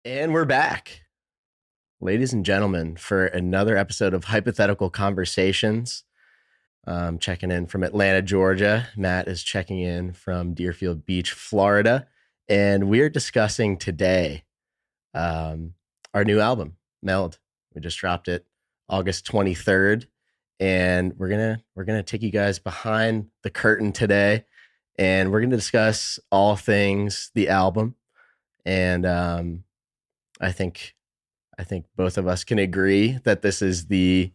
And we're back, ladies and gentlemen, for another episode of Hypothetical Conversations. Checking in from Atlanta, Georgia. Matt is checking in from Deerfield Beach, Florida. And we're discussing today our new album, MELD. We just dropped it August 23rd. And we're gonna take you guys behind the curtain today. And we're gonna discuss all things the album. And I think both of us can agree that this is the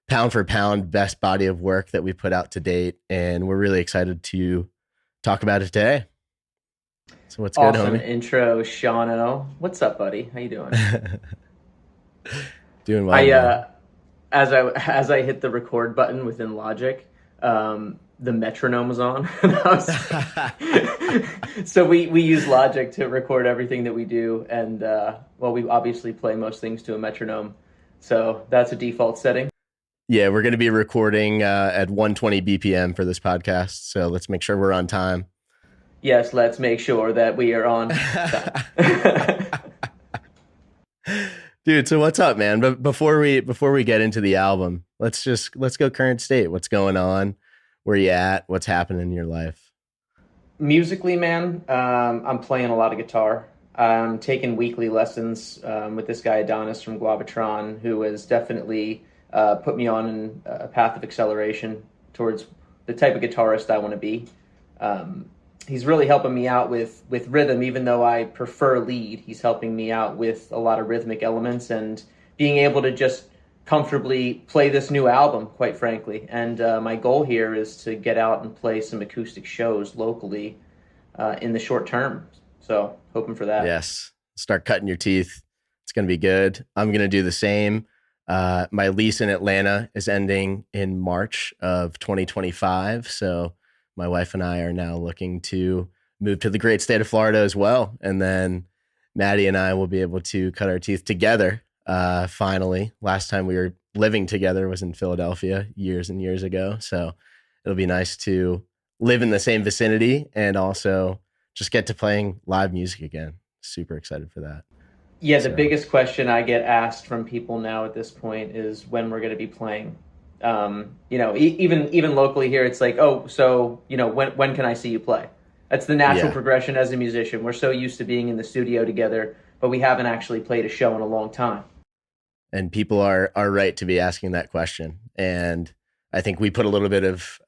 pound for pound best body of work that we put out to date, and we're really excited to talk about it today. So what's good, Awesome homie? intro, Shauno. What's up, buddy? How you doing? Doing well, I man. as I hit the record button within Logic, the metronome was on. And so we use Logic to record everything that we do, and well, we obviously play most things to a metronome, so that's a default setting. Yeah, we're going to be recording at 120 BPM for this podcast, so let's make sure we're on time. Yes, let's make sure that we are on time. Dude, so what's up, man? But before we get into the album, let's go current state. What's going on? Where you at? What's happening in your life? Musically, man, I'm playing a lot of guitar. I'm taking weekly lessons with this guy Adonis from Guavatron, who has definitely put me on a path of acceleration towards the type of guitarist I want to be. He's really helping me out with rhythm, even though I prefer lead. He's helping me out with a lot of rhythmic elements and being able to just comfortably play this new album, quite frankly. And my goal here is to get out and play some acoustic shows locally in the short term. So hoping for that. Yes. Start cutting your teeth. It's going to be good. I'm going to do the same. My lease in Atlanta is ending in March of 2025. So my wife and I are now looking to move to the great state of Florida as well. And then Maddie and I will be able to cut our teeth together. Finally, last time we were living together was in Philadelphia years and years ago. So it'll be nice to live in the same vicinity and also just get to playing live music again. Super excited for that. Yeah, the So biggest question I get asked from people now at this point is when we're going to be playing. Even locally here, it's like, oh, so when can I see you play? That's the natural yeah, progression as a musician. We're so used to being in the studio together, but we haven't actually played a show in a long time. and people are right to be asking that question. And I think we put a little bit of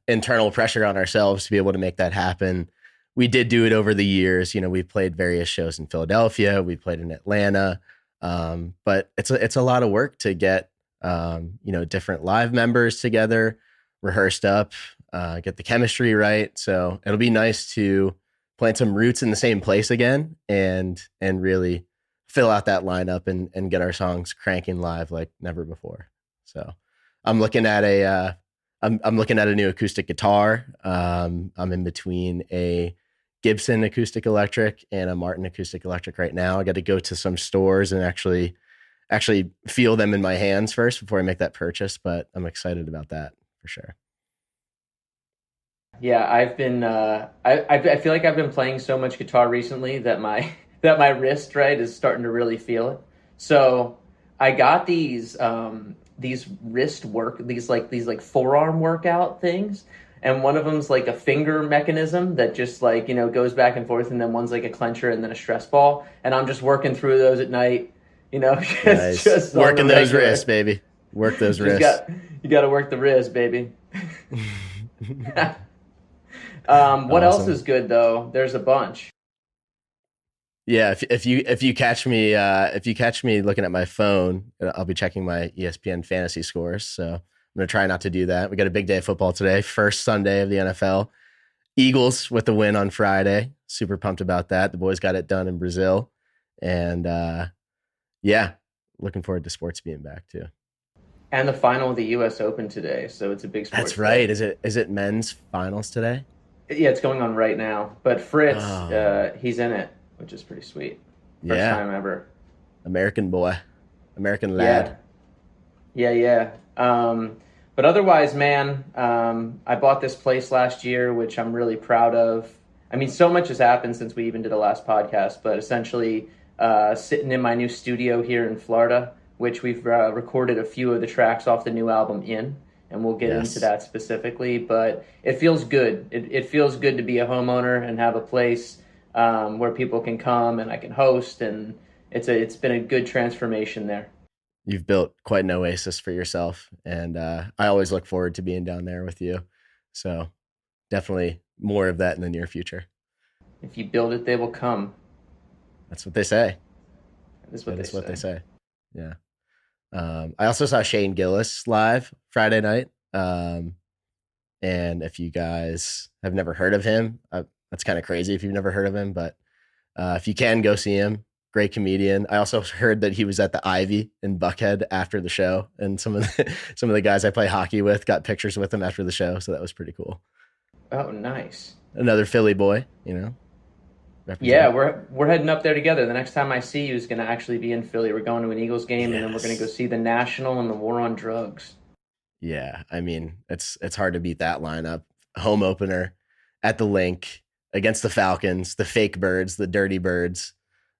internal pressure on ourselves to be able to make that happen. We did do it over the years. We played various shows in Philadelphia. We played in Atlanta, but it's a lot of work to get different live members together, rehearsed up, get the chemistry right. So it'll be nice to plant some roots in the same place again and really fill out that lineup and get our songs cranking live like never before. So I'm looking at I'm looking at a new acoustic guitar. I'm in between a Gibson acoustic electric and a Martin acoustic electric right now. I got to go to some stores and actually feel them in my hands first before I make that purchase, but I'm excited about that for sure. Yeah, I've been. I feel like I've been playing so much guitar recently that my that my wrist right is starting to really feel it. So I got these wrist work these forearm workout things, and one of them's like a finger mechanism that just goes back and forth, and then one's like a clencher and then a stress ball, and I'm just working through those at night. Nice. Just on the Working those regular. wrists, baby. Work those Just wrists. got you got to work the wrist, baby. What else Awesome. is good though? There's a bunch. Yeah, if you catch me looking at my phone, I'll be checking my ESPN fantasy scores. So I'm gonna try not to do that. We got a big day of football today, first Sunday of the NFL. Eagles with the win on Friday. Super pumped about that. The boys got it done in Brazil, and yeah, looking forward to sports being back too. And the final of the U.S. Open today, so it's a big That's sports day. right. Is it men's finals today? Yeah, it's going on right now. But Fritz, Oh he's in it, which is pretty sweet. First yeah, time ever. American boy, American Yeah, lad. yeah. But otherwise, man, I bought this place last year, which I'm really proud of. I mean, so much has happened since we even did the last podcast, but essentially, sitting in my new studio here in Florida, which we've recorded a few of the tracks off the new album in, and we'll get into Yes. that specifically. But it feels good. It feels good to be a homeowner and have a place where people can come and I can host, and it's been a good transformation there. You've built quite an oasis for yourself, and I always look forward to being down there with you. So definitely more of that in the near future. If you build it, they will come. That's what they say. That is what That they is what they say. say. Yeah. I also saw Shane Gillis live Friday night. And if you guys have never heard of him, that's kind of crazy if you've never heard of him, but if you can, go see him. Great comedian. I also heard that he was at the Ivy in Buckhead after the show, and some of the guys I play hockey with got pictures with him after the show, so that was pretty cool. Oh, nice. Another Philly boy, Yeah, represent. we're heading up there together. The next time I see you is going to actually be in Philly. We're going to an Eagles game, and then we're going to go Yes. see the National and the War on Drugs. Yeah, I mean, it's hard to beat that lineup. Home opener at the link against the Falcons, the fake birds, the dirty birds.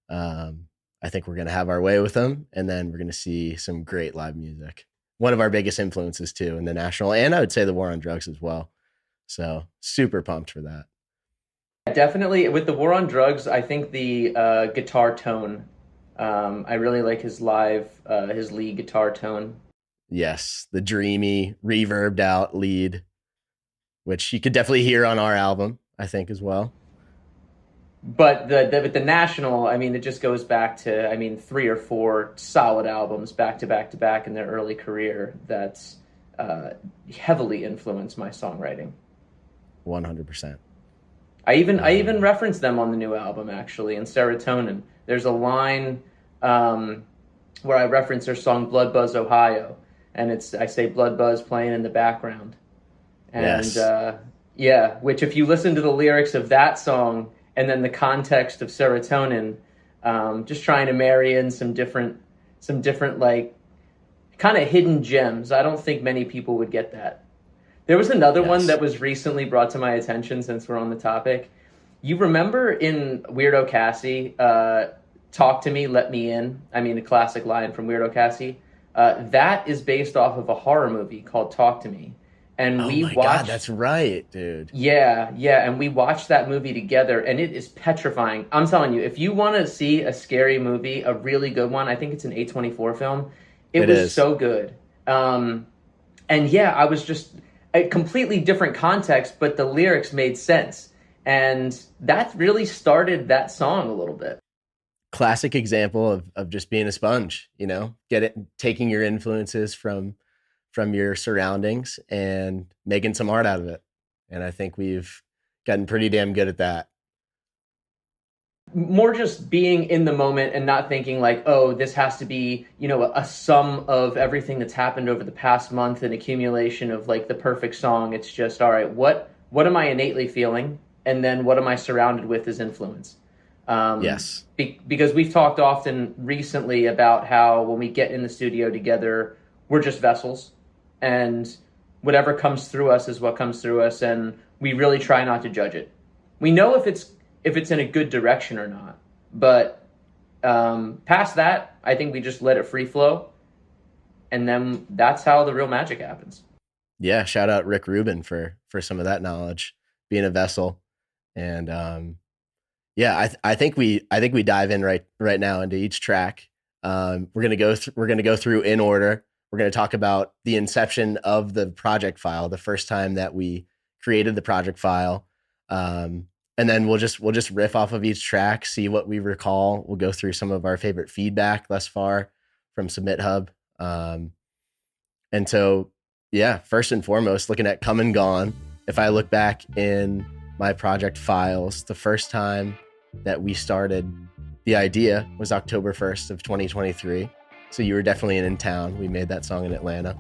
I think we're going to have our way with them, and then we're going to see some great live music. One of our biggest influences too in the national, and I would say the War on Drugs as well. So super pumped for that. Definitely, with the War on Drugs, I think the guitar tone. I really like his lead guitar tone. Yes, the dreamy, reverbed out lead, which you could definitely hear on our album, I think as well. But with the National, I mean, it just goes back to, I mean, three or four solid albums back to back to back in their early career that's heavily influenced my songwriting. 100%. I even reference them on the new album actually in Serotonin. There's a line where I reference their song "Blood Buzz Ohio," and I say "Blood Buzz" playing in the background, and Yes. yeah, which if you listen to the lyrics of that song and then the context of Serotonin, just trying to marry in some different like kind of hidden gems. I don't think many people would get that. There was another one Yes. that was recently brought to my attention since we're on the topic. You remember in Weirdo Cassie, Talk to Me, Let Me In? I mean, a classic line from Weirdo Cassie. That is based off of a horror movie called Talk to Me. And Oh we my God, watched, that's right, dude. yeah, and we watched that movie together, and it is petrifying. I'm telling you, if you want to see a scary movie, a really good one, I think it's an A24 film, it It was is. so good. And yeah, I was just a completely different context, but the lyrics made sense. And that really started that song a little bit. Classic example of just being a sponge, taking your influences from your surroundings and making some art out of it. And I think we've gotten pretty damn good at that. More just being in the moment and not thinking like, oh, this has to be, a sum of everything that's happened over the past month, an accumulation of like the perfect song. It's just, all right, what am I innately feeling? And then what am I surrounded with as influence? Yes. Because we've talked often recently about how when we get in the studio together, we're just vessels, and whatever comes through us is what comes through us, and we really try not to judge it. We know if it's in a good direction or not, but past that, I think we just let it free flow, and then that's how the real magic happens. Yeah. Shout out Rick Rubin for some of that knowledge, being a vessel. And yeah, I think we dive in right now into each track. We're gonna go through in order. We're gonna talk about the inception of the project file, the first time that we created the project file, and then we'll just riff off of each track, see what we recall. We'll go through some of our favorite feedback thus far from Submit Hub, and so yeah, first and foremost, looking at Come and Gone. If I look back in my project files, the first time that we started the idea was October 1st of 2023. So you were definitely in town. We made that song in Atlanta.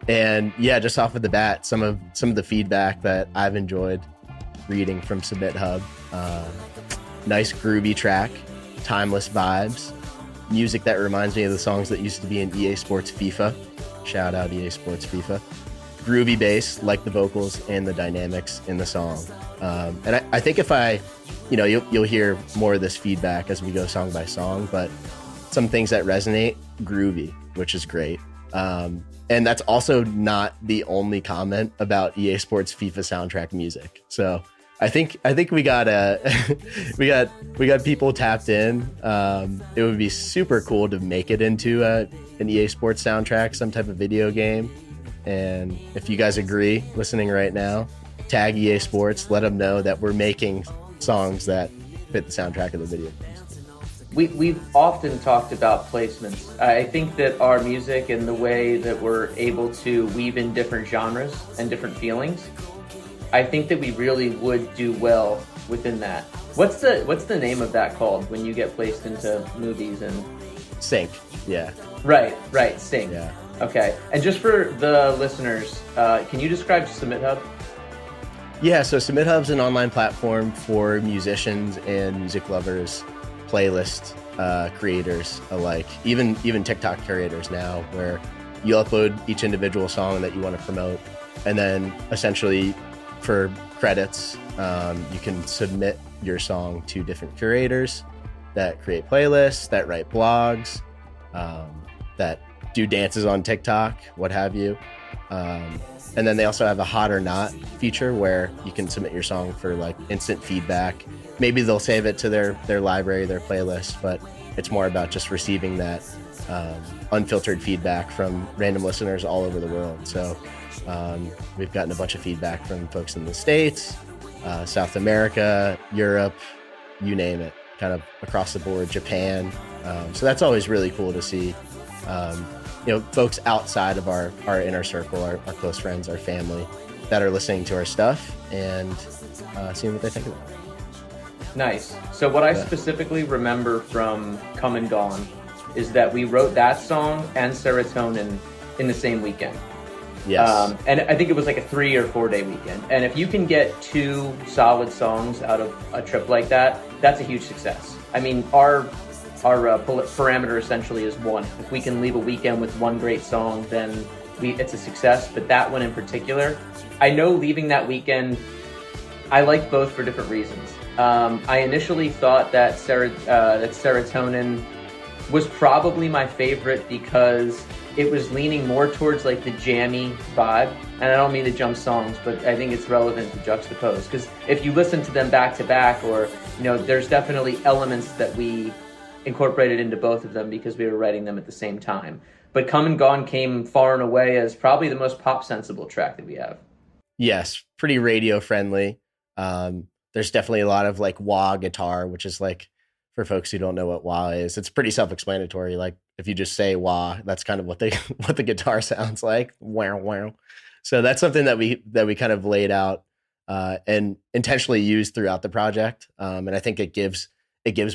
And yeah, just off of the bat, some of the feedback that I've enjoyed reading from Submit Hub. Nice groovy track, timeless vibes, music that reminds me of the songs that used to be in EA Sports FIFA. Shout out EA Sports FIFA. Groovy bass, like the vocals and the dynamics in the song. And I think if I you'll hear more of this feedback as we go song by song, but some things that resonate, groovy, which is great. And that's also not the only comment about EA Sports FIFA soundtrack music. So I think we got we got people tapped in. It would be super cool to make it into an EA Sports soundtrack, some type of video game. And if you guys agree, listening right now, tag EA Sports, let them know that we're making songs that fit the soundtrack of the video games. We've often talked about placements. I think that our music and the way that we're able to weave in different genres and different feelings, I think that we really would do well within that. What's the name of that called when you get placed into movies and Sync, yeah. Right, sync. Yeah. Okay. And just for the listeners, can you describe Submit Hub? Yeah, so Submit Hub's an online platform for musicians and music lovers, playlist creators alike, even TikTok curators now, where you upload each individual song that you want to promote, and then essentially for credits, you can submit your song to different curators that create playlists, that write blogs, that do dances on TikTok, what have you. And then they also have a hot or not feature where you can submit your song for like instant feedback. Maybe they'll save it to their library, their playlist, but it's more about just receiving that unfiltered feedback from random listeners all over the world. So we've gotten a bunch of feedback from folks in the States, South America, Europe, you name it, kind of across the board, Japan. So that's always really cool to see. Folks outside of our inner circle, our close friends, our family, that are listening to our stuff and seeing what they think of it. Nice. So what I specifically remember from Come and Gone is that we wrote that song and Serotonin in the same weekend. Yes. And I think it was like a 3 or 4 day weekend. And if you can get 2 solid songs out of a trip like that, that's a huge success. I mean, our parameter essentially is 1. If we can leave a weekend with 1 great song, then it's a success. But that one in particular, I know leaving that weekend, I liked both for different reasons. I initially thought that Serotonin was probably my favorite because it was leaning more towards like the jammy vibe. And I don't mean to jump songs, but I think it's relevant to juxtapose. Because if you listen to them back to back, or, there's definitely elements that we incorporated into both of them because we were writing them at the same time. But Come and Gone came far and away as probably the most pop sensible track that we have. Yes, pretty radio friendly. There's definitely a lot of like wah guitar, which is like, for folks who don't know what wah is, it's pretty self-explanatory. Like if you just say wah, that's kind of what the guitar sounds like. Wow, wow. So that's something that we kind of laid out and intentionally used throughout the project. And I think it gives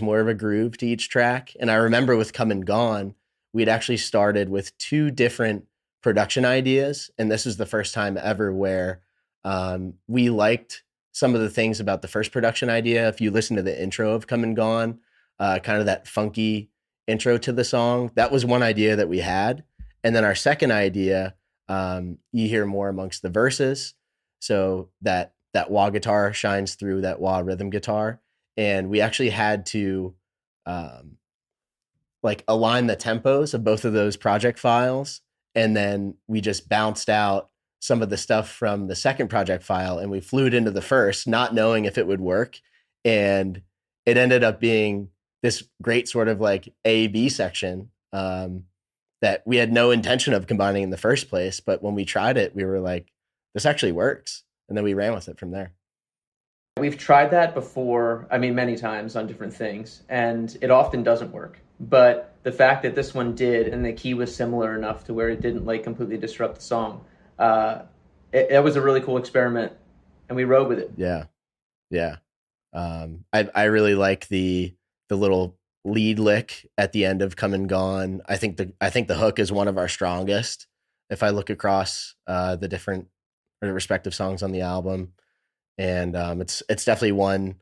more of a groove to each track. And I remember with Come and Gone, we'd actually started with 2 different production ideas. And this was the first time ever where we liked some of the things about the first production idea. If you listen to the intro of Come and Gone, kind of that funky intro to the song, that was one idea that we had. And then our second idea, you hear more amongst the verses. So that wah guitar shines through that wah rhythm guitar. And we actually had to like align the tempos of both of those project files. And then we just bounced out some of the stuff from the second project file and we flew it into the first, not knowing if it would work. And it ended up being this great sort of like A-B section that we had no intention of combining in the first place. But when we tried it, we were like, this actually works. And then we ran with it from there. We've tried that before, many times on different things, and it often doesn't work. But the fact that this one did, and the key was similar enough to where it didn't like completely disrupt the song, it was a really cool experiment, and we rode with it. Yeah. I really like the little lead lick at the end of Come and Gone. I think the hook is one of our strongest. If I look across the different or the respective songs on the album. And it's definitely one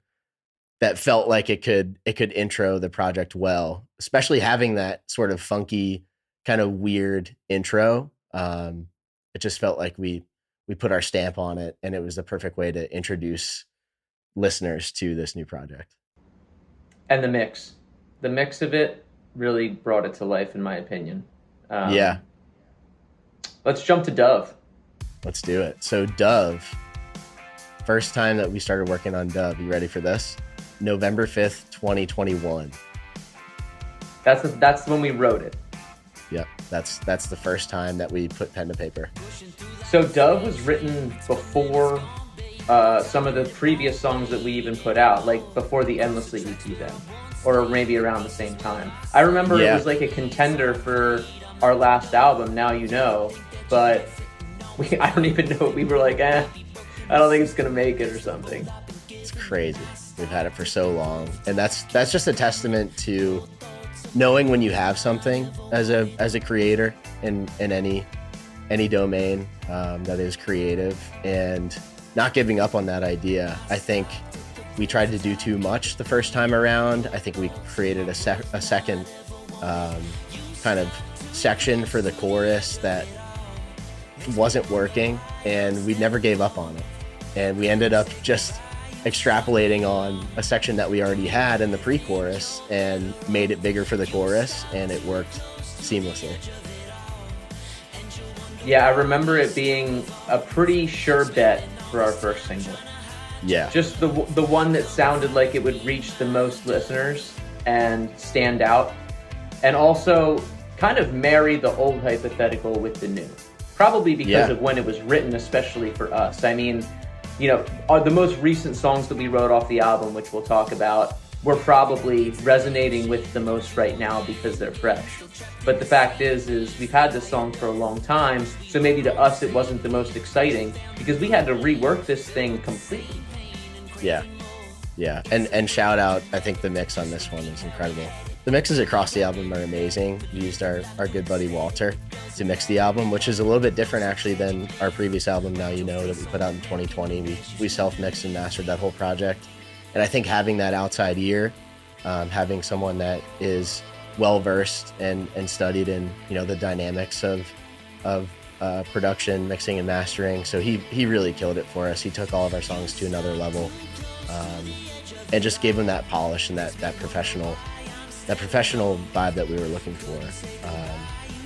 that felt like it could intro the project well, especially having that sort of funky, kind of weird intro. It just felt like we put our stamp on it, and it was the perfect way to introduce listeners to this new project. And the mix of it really brought it to life, in my opinion. Yeah, Let's jump to Dove. let's do it. So Dove, first time that we started working on Dove, you ready for this? November 5th, 2021. That's when we wrote it. Yep, that's the first time that we put pen to paper. So Dove was written before some of the previous songs that we even put out, like before the Endlessly EP then, or maybe around the same time. I remember It was like a contender for our last album, Now You Know, but I don't even know. We were like, I don't think it's gonna make it or something. It's crazy. We've had it for so long, and that's just a testament to knowing when you have something as a creator in any domain that is creative, and not giving up on that idea. I think we tried to do too much the first time around. I think we created a second kind of section for the chorus that wasn't working, and we never gave up on it. And we ended up just extrapolating on a section that we already had in the pre-chorus and made it bigger for the chorus, and it worked seamlessly. Yeah, I remember it being a pretty sure bet for our first single. Yeah. Just the one that sounded like it would reach the most listeners and stand out, and also kind of marry the old hypothetical with the new. Probably because of when it was written, especially for us. I mean, the most recent songs that we wrote off the album, which we'll talk about, were probably resonating with the most right now because they're fresh. But the fact is we've had this song for a long time, so maybe to us it wasn't the most exciting because we had to rework this thing completely. Yeah. And shout out, I think the mix on this one is incredible. The mixes across the album are amazing. We used our good buddy Walter to mix the album, which is a little bit different actually than our previous album, Now You Know, that we put out in 2020. We self-mixed and mastered that whole project. And I think having that outside ear, having someone that is well-versed and studied in, the dynamics of production, mixing and mastering. So he really killed it for us. He took all of our songs to another level, and just gave them that polish and that professional vibe that we were looking for.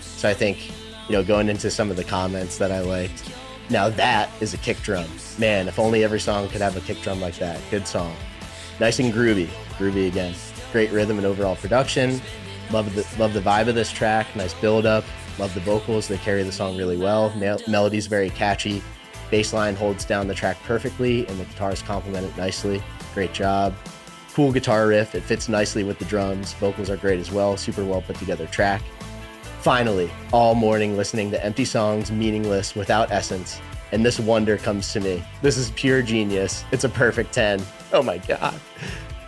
So I think, going into some of the comments that I liked, now that is a kick drum. Man, if only every song could have a kick drum like that. Good song. Nice and groovy again. Great rhythm and overall production. Love the vibe of this track. Nice build up. Love the vocals. They carry the song really well. Melody's very catchy. Bass line holds down the track perfectly, and the guitars complement it nicely. Great job. Cool guitar riff. It fits nicely with the drums. Vocals are great as well. Super well put together track. Finally, all morning listening to empty songs, meaningless, without essence, and this wonder comes to me. This is pure genius. It's a perfect 10. Oh my God.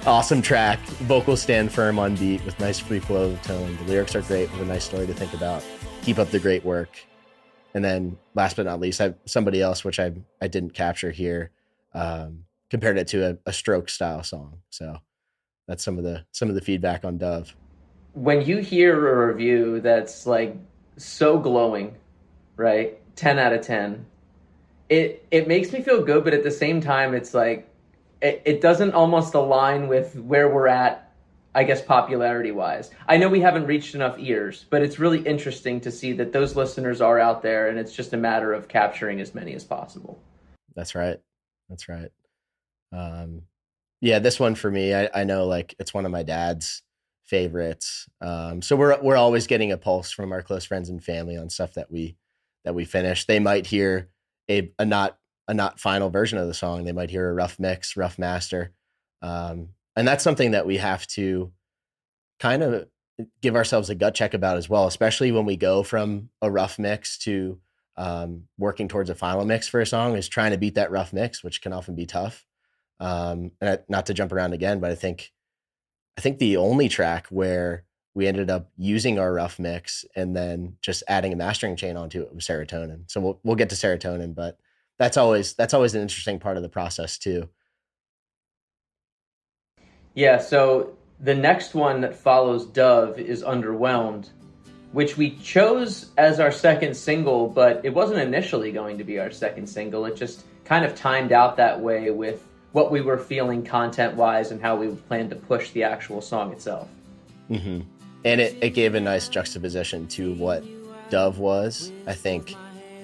Awesome track. Vocals stand firm on beat with nice free flow of tone. The lyrics are great with a nice story to think about. Keep up the great work. And then last but not least, somebody else, which I didn't capture here, compared it to a stroke style song. So that's some of the feedback on Dove. When you hear a review that's like so glowing, right? 10 out of 10. It makes me feel good, but at the same time, it's like, it doesn't almost align with where we're at, I guess, popularity wise. I know we haven't reached enough ears, but it's really interesting to see that those listeners are out there, and it's just a matter of capturing as many as possible. That's right. Yeah, this one for me, I know like it's one of my dad's favorites. So we're always getting a pulse from our close friends and family on stuff that we finish. They might hear a not final version of the song. They might hear a rough mix, rough master. And that's something that we have to kind of give ourselves a gut check about as well, especially when we go from a rough mix to working towards a final mix for a song, is trying to beat that rough mix, which can often be tough. And not to jump around again, but I think the only track where we ended up using our rough mix and then just adding a mastering chain onto it was Serotonin. So we'll get to Serotonin, but that's always an interesting part of the process too. Yeah, so the next one that follows Dove is Underwhelmed, which we chose as our second single, but it wasn't initially going to be our second single. It just kind of timed out that way with what we were feeling content wise and how we planned to push the actual song itself. Hmm. And it gave a nice juxtaposition to what Dove was. I think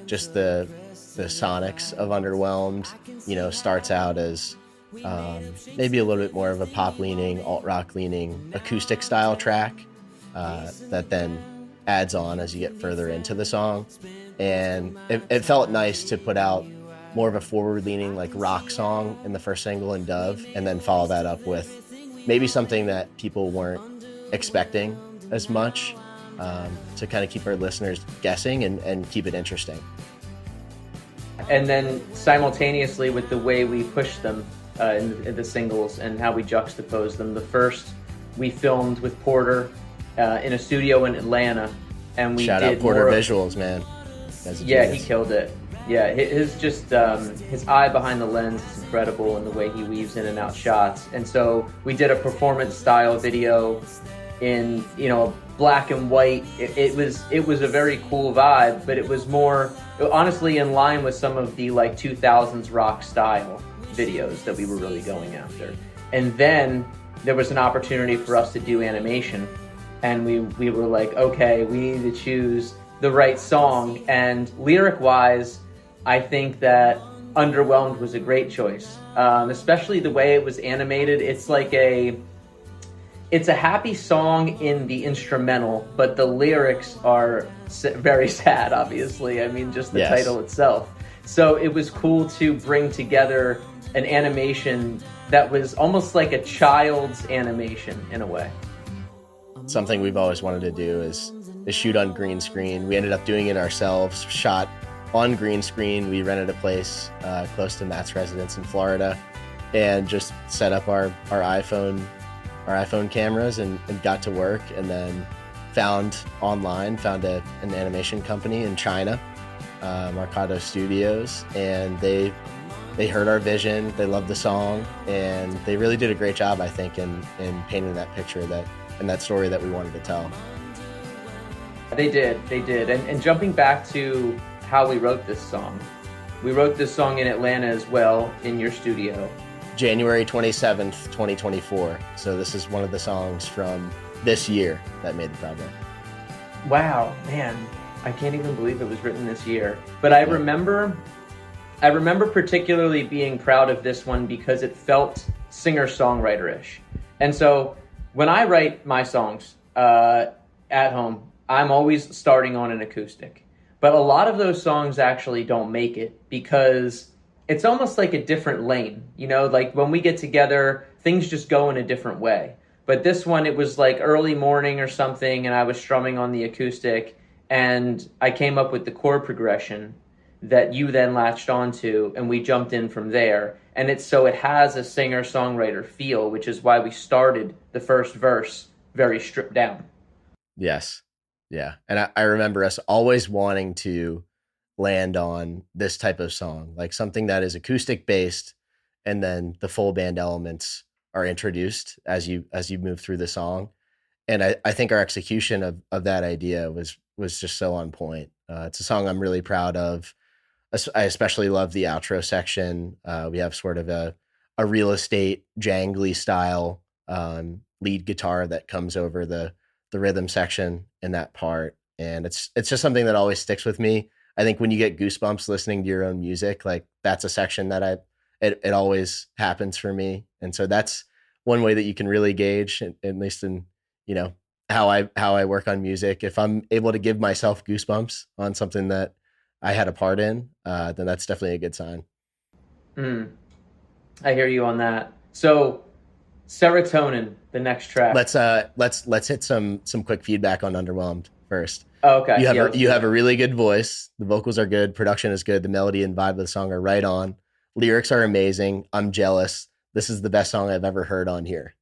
just the sonics of Underwhelmed, starts out as maybe a little bit more of a pop leaning, alt rock leaning, acoustic style track that then adds on as you get further into the song. And it felt nice to put out more of a forward leaning, like rock song in the first single in Dove, and then follow that up with maybe something that people weren't expecting as much, to kind of keep our listeners guessing and keep it interesting. And then simultaneously with the way we push them in the singles and how we juxtapose them. The first we filmed with Porter in a studio in Atlanta, and we Shout out Porter Visuals, man. Yeah, he killed it. Yeah, his eye behind the lens is incredible, and the way he weaves in and out shots. And so we did a performance style video in black and white. It was a very cool vibe, but it was more honestly in line with some of the like 2000s rock style videos that we were really going after. And then there was an opportunity for us to do animation, and we were like, okay, we need to choose the right song. And lyric wise, I think that Underwhelmed was a great choice, especially the way it was animated. It's a happy song in the instrumental, but the lyrics are very sad, obviously. I mean, just the title itself. So it was cool to bring together an animation that was almost like a child's animation in a way. Something we've always wanted to do is shoot on green screen. We ended up doing it ourselves, shot on green screen. We rented a place close to Matt's residence in Florida and just set up our iPhone cameras and got to work, and then found an animation company in China, Mercado Studios, and they heard our vision, they loved the song, and they really did a great job, I think, in painting that picture and that story that we wanted to tell. They did. And jumping back to how we wrote this song in Atlanta as well, in your studio. January 27th, 2024. So this is one of the songs from this year that made the project. Wow, man. I can't even believe it was written this year. But I remember particularly being proud of this one because it felt singer-songwriter-ish. And so when I write my songs at home, I'm always starting on an acoustic. But a lot of those songs actually don't make it because it's almost like a different lane. Like when we get together, things just go in a different way. But this one, it was like early morning or something, and I was strumming on the acoustic, and I came up with the chord progression that you then latched onto, and we jumped in from there. And it has a singer-songwriter feel, which is why we started the first verse very stripped down. Yes. Yeah. And I remember us always wanting to land on this type of song, like something that is acoustic based, and then the full band elements are introduced as you move through the song. And I think our execution of that idea was just so on point. It's a song I'm really proud of. I especially love the outro section. We have sort of a real estate jangly style lead guitar that comes over the rhythm section in that part. And it's just something that always sticks with me. I think when you get goosebumps listening to your own music, like that's a section that it always happens for me. And so that's one way that you can really gauge, at least in, how I work on music. If I'm able to give myself goosebumps on something that I had a part in, then that's definitely a good sign. I hear you on that. So Serotonin, the next track. Let's hit some quick feedback on Underwhelmed first. Oh, okay. You have a really good voice. The vocals are good. Production is good. The melody and vibe of the song are right on. Lyrics are amazing. I'm jealous. This is the best song I've ever heard on here.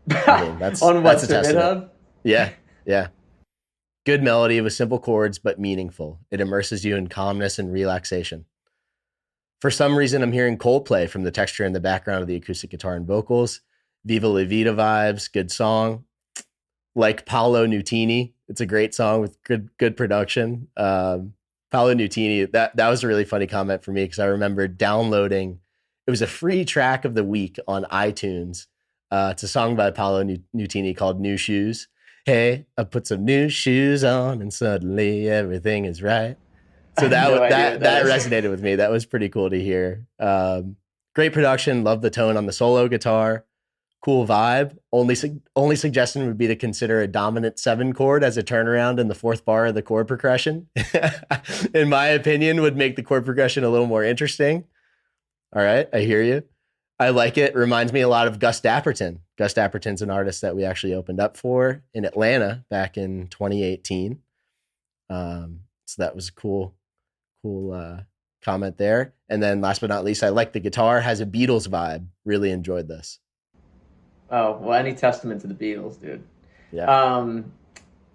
I mean, that's on that's a Submit testament. Hub? Yeah. Good melody with simple chords, but meaningful. It immerses you in calmness and relaxation. For some reason, I'm hearing Coldplay from the texture in the background of the acoustic guitar and vocals. Viva La Vida vibes, good song. Like Paolo Nutini, it's a great song with good production. Paolo Nutini, that was a really funny comment for me because I remember downloading. was a free track of the week on iTunes. It's a song by Paolo Nutini called New Shoes. Hey, I put some new shoes on and suddenly everything is right. I So have no idea what that that is. resonated with me. That was pretty cool to hear. Great production. Love the tone on the solo guitar. Cool vibe. Only suggestion would be to consider a dominant 7 chord as a turnaround in the 4th bar of the chord progression. In my opinion, would make the chord progression a little more interesting. All right, I hear you. I like it. Reminds me a lot of Gus Dapperton. Gus Dapperton's an artist that we actually opened up for in Atlanta back in 2018. So that was a cool comment there. And then last but not least, I like the guitar. Has a Beatles vibe. Really enjoyed this. Oh, well, any testament to the Beatles, dude. Yeah.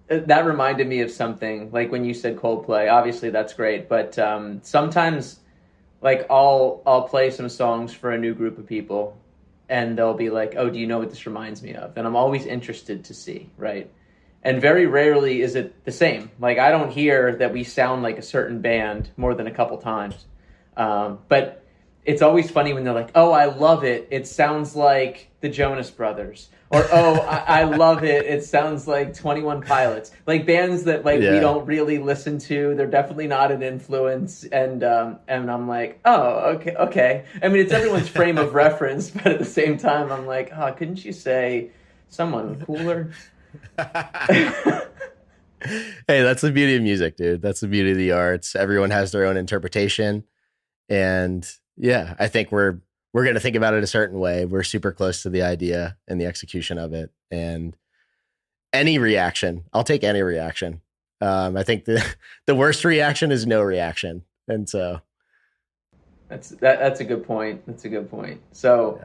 That reminded me of something, like when you said Coldplay. Obviously, that's great, but sometimes, like, I'll play some songs for a new group of people, and they'll be like, "Oh, do you know what this reminds me of?" And I'm always interested to see, right? And very rarely is it the same. Like, I don't hear that we sound like a certain band more than a couple times. But it's always funny when they're like, "Oh, I love it. It sounds like the Jonas Brothers." Or, "Oh, I love it. It sounds like 21 Pilots." Like bands that we don't really listen to. They're definitely not an influence. And I'm like, "Oh, okay." I mean, it's everyone's frame of reference, but at the same time, I'm like, "Oh, couldn't you say someone cooler?" Hey, that's the beauty of music, dude. That's the beauty of the arts. Everyone has their own interpretation. And yeah, I think we're going to think about it a certain way. We're super close to the idea and the execution of it. And any reaction, I'll take any reaction. I think the worst reaction is no reaction. And so that's a good point. That's a good point. So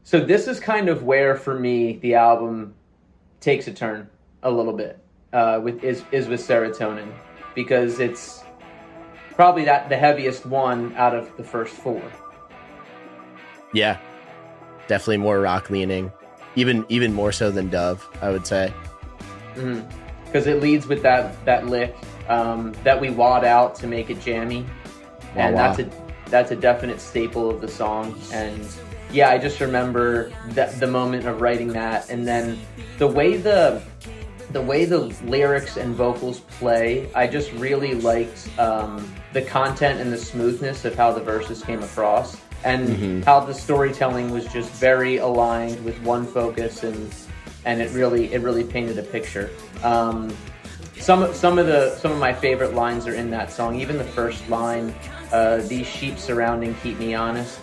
this is kind of where, for me, the album takes a turn a little bit with Serotonin, because it's probably the heaviest one out of the first 4. Yeah, definitely more rock leaning, even more so than Dove, I would say. Because it leads with that lick that we wad out to make it jammy, and that's a definite staple of the song. And yeah, I just remember the moment of writing that, and then the way the lyrics and vocals play. I just really liked the content and the smoothness of how the verses came across, and how the storytelling was just very aligned with one focus, and it really painted a picture. Some of my favorite lines are in that song. Even the first line, "These sheep surrounding keep me honest,"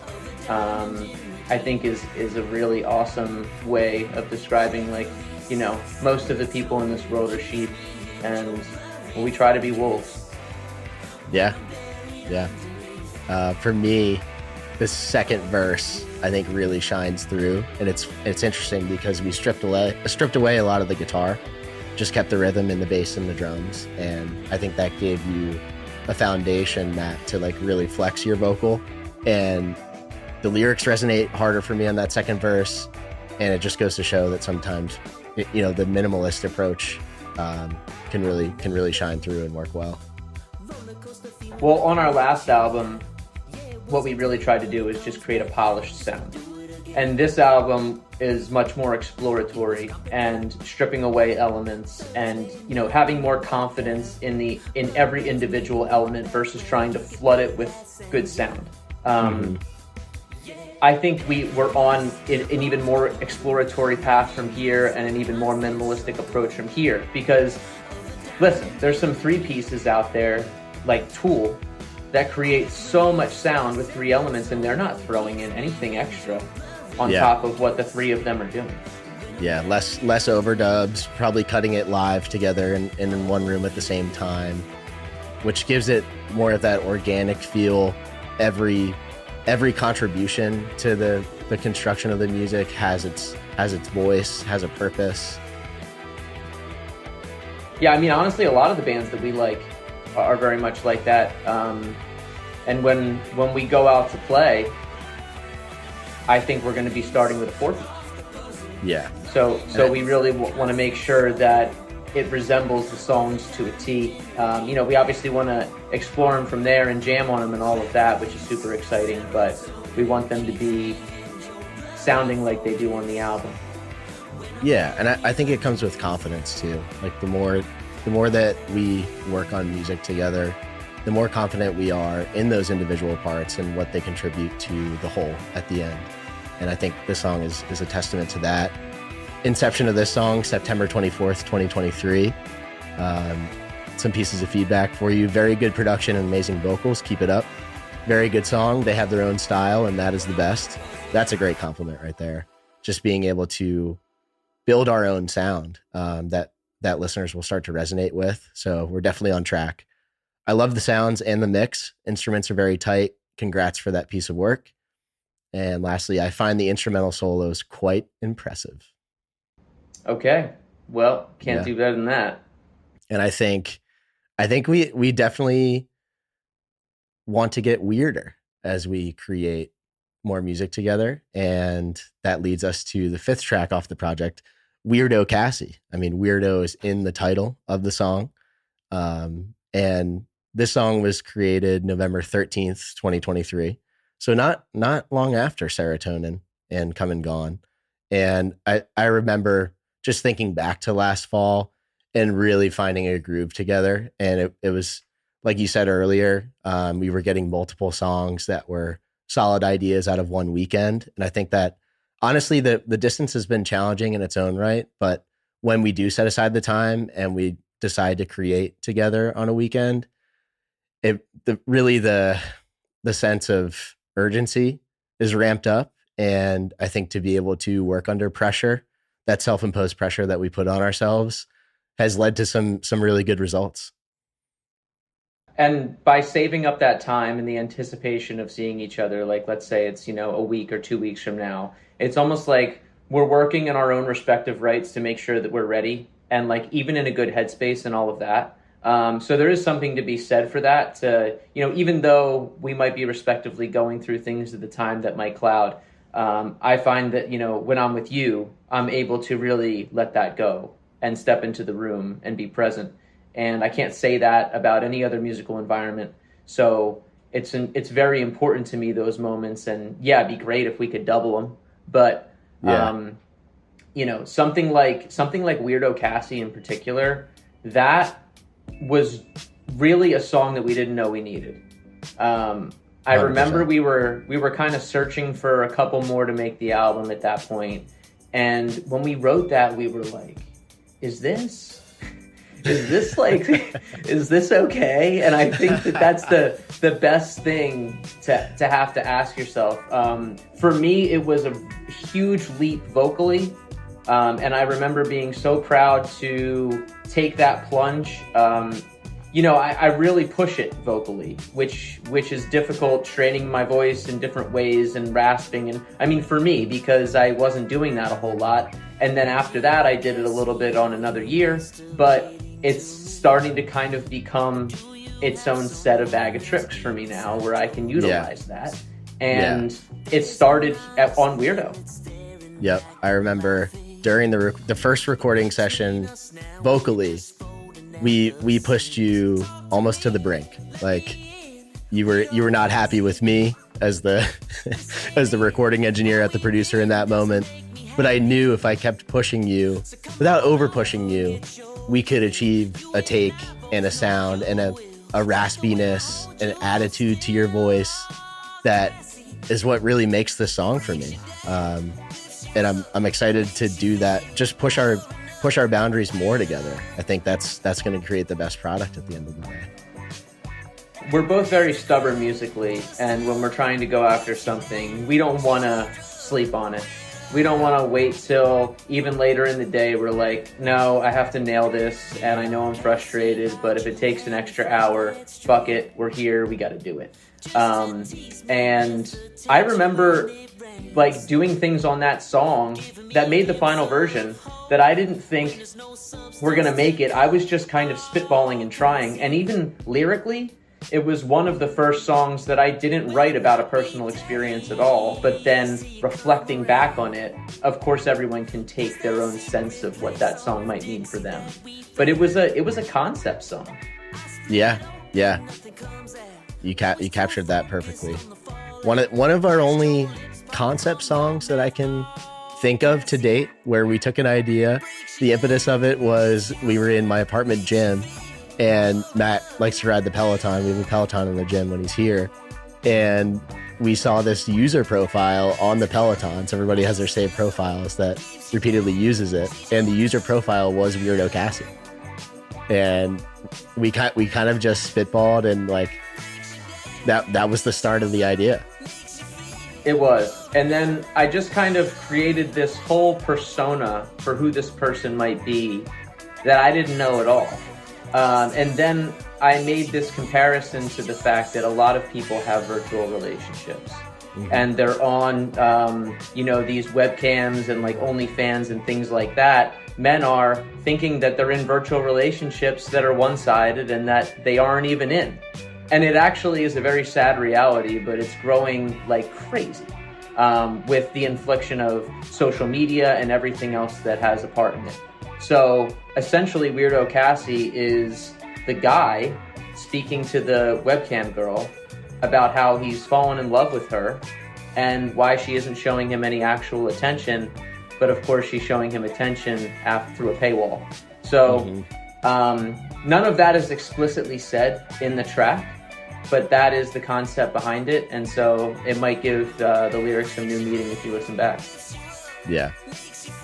I think is a really awesome way of describing, like, you know, most of the people in this world are sheep, and we try to be wolves. Yeah. For me, the second verse, I think, really shines through, and it's interesting because we stripped away a lot of the guitar, just kept the rhythm and the bass and the drums, and I think that gave you a foundation, Matt, to like really flex your vocal. And the lyrics resonate harder for me on that second verse, and it just goes to show that sometimes, you know, the minimalist approach can really shine through and work well. Well, on our last album, what we really tried to do is just create a polished sound, and this album is much more exploratory and stripping away elements, and, you know, having more confidence in every individual element versus trying to flood it with good sound. I think we're on an even more exploratory path from here, and an even more minimalistic approach from here. Because, listen, there's some 3 pieces out there, like Tool, that create so much sound with 3 elements, and they're not throwing in anything extra on top of what the 3 of them are doing. Yeah, less overdubs, probably cutting it live together in one room at the same time, which gives it more of that organic feel. Every contribution to the construction of the music has its voice, has a purpose. Yeah, I mean, honestly, a lot of the bands that we like are very much like that. And when we go out to play, I think we're going to be starting with a 4th. Yeah. So we really want to make sure that it resembles the songs to a T. You know, we obviously want to explore them from there and jam on them and all of that, which is super exciting. But we want them to be sounding like they do on the album. Yeah, and I think it comes with confidence too. Like the more that we work on music together, the more confident we are in those individual parts and what they contribute to the whole at the end. And I think this song is a testament to that. Inception of this song, September 24th, 2023. Some pieces of feedback for you. Very good production and amazing vocals. Keep it up. Very good song. They have their own style, and that is the best. That's a great compliment right there. Just being able to build our own sound that listeners will start to resonate with. So we're definitely on track. I love the sounds and the mix. Instruments are very tight. Congrats for that piece of work. And lastly, I find the instrumental solos quite impressive. Okay. Well, can't do better than that. And I think we definitely want to get weirder as we create more music together. And that leads us to the fifth track off the project, Weirdo Cassie. I mean, Weirdo is in the title of the song. And this song was created November 13th, 2023. So not long after Serotonin and Come and Gone. And I remember just thinking back to last fall and really finding a groove together. And it was, like you said earlier, we were getting multiple songs that were solid ideas out of one weekend. And I think that honestly, the distance has been challenging in its own right. But when we do set aside the time and we decide to create together on a weekend, the sense of urgency is ramped up. And I think to be able to work under pressure, that self-imposed pressure that we put on ourselves, has led to some really good results. And by saving up that time in the anticipation of seeing each other, like let's say it's, a week or 2 weeks from now, it's almost like we're working in our own respective rights to make sure that we're ready and like even in a good headspace and all of that. So there is something to be said for that, to, even though we might be respectively going through things at the time that might cloud, I find that, when I'm with you, I'm able to really let that go and step into the room and be present. And I can't say that about any other musical environment. So it's very important to me, those moments. And yeah, it'd be great if we could double them. But, something like Weirdo Cassie in particular, that was really a song that we didn't know we needed. I remember we were kind of searching for a couple more to make the album at that point. And when we wrote that, we were like, is this okay? And I think that's the best thing to have to ask yourself. For me, it was a huge leap vocally. And I remember being so proud to take that plunge. I really push it vocally, which is difficult, training my voice in different ways and rasping. And I mean, for me, because I wasn't doing that a whole lot. And then after that, I did it a little bit on another year, but it's starting to kind of become its own set of bag of tricks for me now, where I can utilize that. And it started on Weirdo. Yep. I remember during the first recording session, vocally, we pushed you almost to the brink. Like you were not happy with me as the as the recording engineer, at the producer in that moment. But I knew if I kept pushing you without over pushing you, we could achieve a take and a sound and a raspiness, an attitude to your voice that is what really makes this song for me. And I'm excited to do that. Just push our boundaries more together. I think that's going to create the best product at the end of the day. We're both very stubborn musically, and when we're trying to go after something, we don't want to sleep on it. We don't want to wait till even later in the day. We're like, no, I have to nail this, and I know I'm frustrated, but if it takes an extra hour, fuck it, we're here, we got to do it. And I remember like doing things on that song that made the final version that I didn't think were going to make it. I was just kind of spitballing and trying. And even lyrically, it was one of the first songs that I didn't write about a personal experience at all. But then reflecting back on it, of course, everyone can take their own sense of what that song might mean for them. But it was a concept song. Yeah. You captured that perfectly. One of our only concept songs that I can think of to date, where we took an idea. The impetus of it was we were in my apartment gym, and Matt likes to ride the Peloton. We have a Peloton in the gym when he's here, and we saw this user profile on the Peloton. So everybody has their saved profiles that repeatedly uses it, and the user profile was Weirdo Cassie, and we kind of just spitballed, and like that was the start of the idea. It was. And then I just kind of created this whole persona for who this person might be that I didn't know at all. And then I made this comparison to the fact that a lot of people have virtual relationships. Mm-hmm. And they're on, these webcams and like OnlyFans and things like that. Men are thinking that they're in virtual relationships that are one-sided and that they aren't even in. And it actually is a very sad reality, but it's growing like crazy with the infliction of social media and everything else that has a part in it. So essentially, Weirdo Cassie is the guy speaking to the webcam girl about how he's fallen in love with her and why she isn't showing him any actual attention. But of course, she's showing him attention through a paywall. So none of that is explicitly said in the track, but that is the concept behind it. And so it might give the lyrics some new meaning if you listen back. Yeah.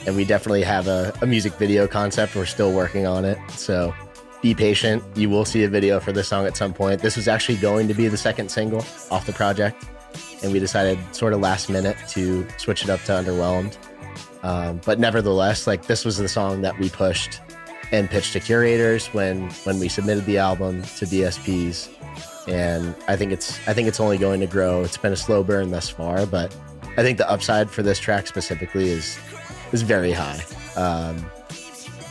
And we definitely have a music video concept. We're still working on it. So be patient. You will see a video for this song at some point. This was actually going to be the second single off the project, and we decided sort of last minute to switch it up to Underwhelmed. But nevertheless, like, this was the song that we pushed and pitched to curators when we submitted the album to DSPs. And I think it's only going to grow. It's been a slow burn thus far, but I think the upside for this track specifically is very high.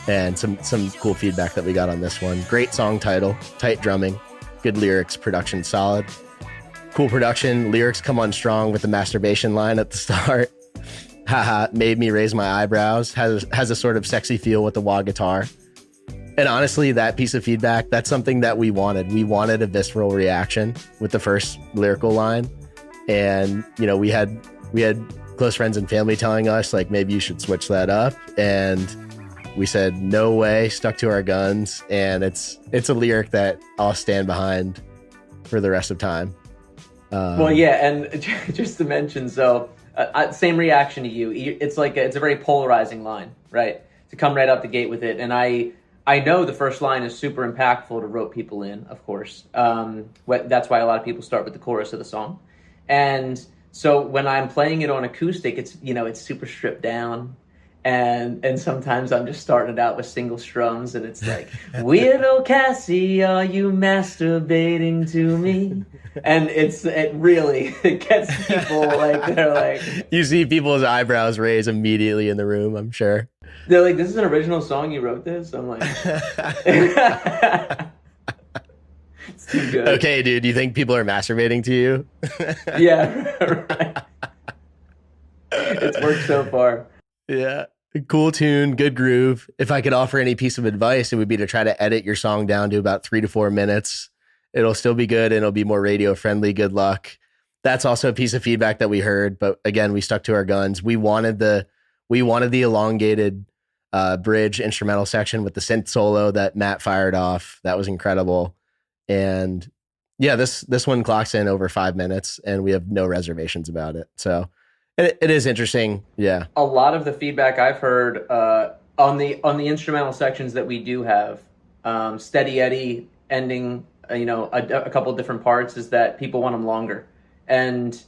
And some cool feedback that we got on this one. Great song title, tight drumming, good lyrics, production solid. Cool production, lyrics come on strong with the masturbation line at the start. Haha, made me raise my eyebrows. Has a sort of sexy feel with the wah guitar. And honestly, that piece of feedback, that's something that we wanted. We wanted a visceral reaction with the first lyrical line. And, we had close friends and family telling us, like, maybe you should switch that up. And we said, no way, stuck to our guns. And it's a lyric that I'll stand behind for the rest of time. Well, yeah, and just to mention, so same reaction to you. It's a very polarizing line, right? To come right out the gate with it. And I know the first line is super impactful to rope people in, of course. That's why a lot of people start with the chorus of the song. And so when I'm playing it on acoustic, it's super stripped down. And sometimes I'm just starting it out with single strums, and it's like, Weirdo Cassie, are you masturbating to me? And it really gets people like, they're like... You see people's eyebrows raise immediately in the room, I'm sure. They're like, this is an original song, you wrote this? I'm like... It's too good. Okay, dude, do you think people are masturbating to you? Yeah, right. It's worked so far. Yeah. Cool tune, good groove. If I could offer any piece of advice, it would be to try to edit your song down to about 3 to 4 minutes. It'll still be good and it'll be more radio friendly. Good luck. That's also a piece of feedback that we heard, but again, we stuck to our guns. We wanted the elongated bridge instrumental section with the synth solo that Matt fired off. That was incredible. And yeah, this one clocks in over 5 minutes and we have no reservations about it. So it is interesting. Yeah. A lot of the feedback I've heard on the instrumental sections that we do have, Steady Eddie ending, a couple of different parts, is that people want them longer. And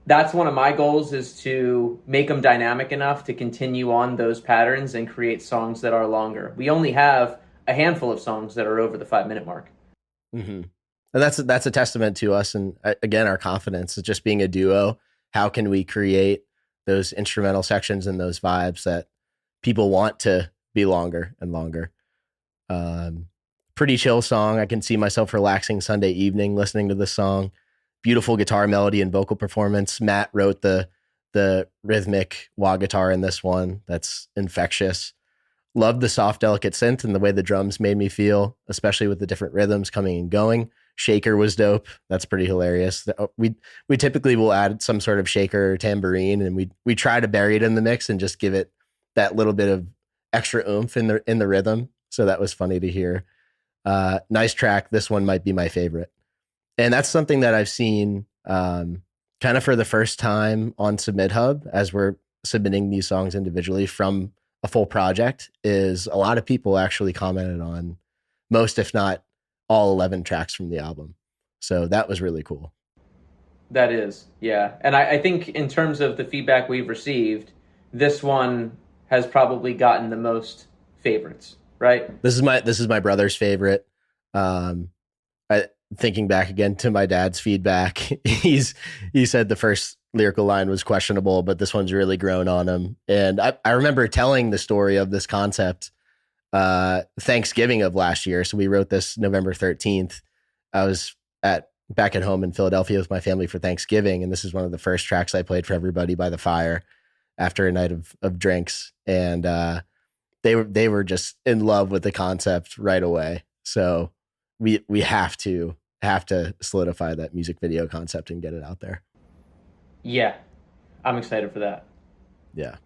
that's one of my goals, is to make them dynamic enough to continue on those patterns and create songs that are longer. We only have a handful of songs that are over the 5-minute mark. Mm-hmm. And that's a testament to us. And again, our confidence is just being a duo. How can we create those instrumental sections and those vibes that people want to be longer and longer? Pretty chill song. I can see myself relaxing Sunday evening listening to this song. Beautiful guitar melody and vocal performance. Matt wrote the rhythmic wah guitar in this one. That's infectious. Loved the soft, delicate synth and the way the drums made me feel, especially with the different rhythms coming and going. shaker was dope. That's pretty hilarious. We typically will add some sort of shaker or tambourine, and we try to bury it in the mix and just give it that little bit of extra oomph in the rhythm. So that was funny to hear. Nice track. This one might be my favorite, and that's something that I've seen kind of for the first time on Submit Hub as we're submitting these songs individually from a full project. Is a lot of people actually commented on most, if not all 11 tracks from the album. So that was really cool. That is, yeah. And I think in terms of the feedback we've received, this one has probably gotten the most favorites, right? This is my brother's favorite. Um, Thinking back again to my dad's feedback, he said the first lyrical line was questionable, but this one's really grown on him. And I remember telling the story of this concept Thanksgiving of last year. So we wrote this November 13th. I was back at home in Philadelphia with my family for Thanksgiving, and this is one of the first tracks I played for everybody by the fire after a night of drinks. And they were just in love with the concept right away. So we have to solidify that music video concept and get it out there. Yeah, I'm excited for that. Yeah.